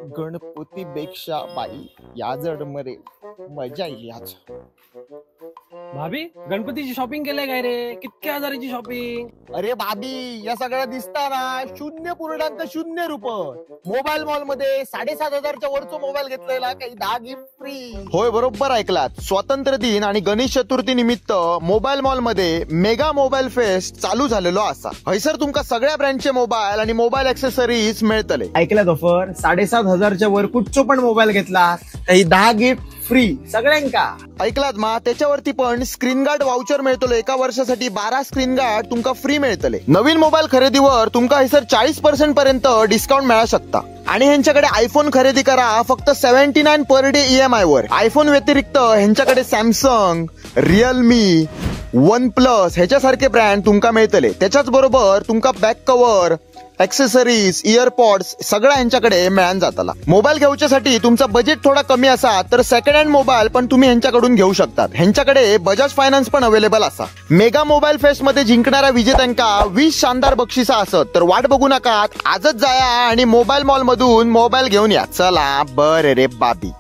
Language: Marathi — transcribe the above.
गणपतीपेक्षा बाई या जड मरे मजा येईल आज. भाभी गणपतीची शॉपिंग केलंय काय रे? कितक्या हजाराची शॉपिंग? अरे बाबी या सगळ्या दिसताना 0.0 रुपये. मोबाईल मॉल मध्ये 7,500च्या वरचा मोबाईल घेतलेला काही 10 गिफ्ट फ्री. होय बरोबर ऐकलात. स्वातंत्र्य दिन आणि गणेश चतुर्थी निमित्त मोबाईल मॉल मध्ये मेगा मोबाईल फेस्ट चालू झालेलो असा. हैसर तुमका सगळ्या ब्रँडचे मोबाईल आणि मोबाईल ऍक्सेसरीज मिळतले. ऐकल्यात ऑफर 7,500च्या वर कुठचो पण मोबाईल घेतला काही 10 गिफ्ट फ्री सगळ्यांका. ऐकलात मा त्याच्यावरती पण स्क्रीन गार्ड वाउचर मिळतलो. एका वर्षासाठी 12 स्क्रीन गार्ड तुमका फ्री मिळतले. नवीन मोबाईल खरेदीवर तुमका हैसर 40% पर्यंत डिस्काउंट मिळू शकता. आणि ह्यांच्याकडे आयफोन खरेदी करा फक्त 79 पर डे EMI वर. आयफोन व्यतिरिक्त ह्यांच्याकडे सॅमसंग, रिअलमी, वन प्लस ह्याच्यासारखे ब्रँड तुमका मिळतले. त्याच्याच बरोबर तुमका बॅक कव्हर, ऍक्सेसरीज, इयरपॉड्स सगळं यांच्याकडे मिळून जाताला. मोबाईल घेऊच्यासाठी तुमचा बजेट थोडा कमी असा तर सेकंड हँड मोबाईल पण तुम्ही ह्यांच्याकडून घेऊ शकतात. ह्यांच्याकडे बजाज फायनान्स पण अवेलेबल असा. मेगा मोबाईल फेस्ट मध्ये जिंकणाऱ्या विजेत्यांका 20 शानदार बक्षिसा असत. तर वाट बघू नका, आजच जाया आणि मोबाईल मॉल मधून मोबाईल घेऊन या. चला बरं रे बाबी.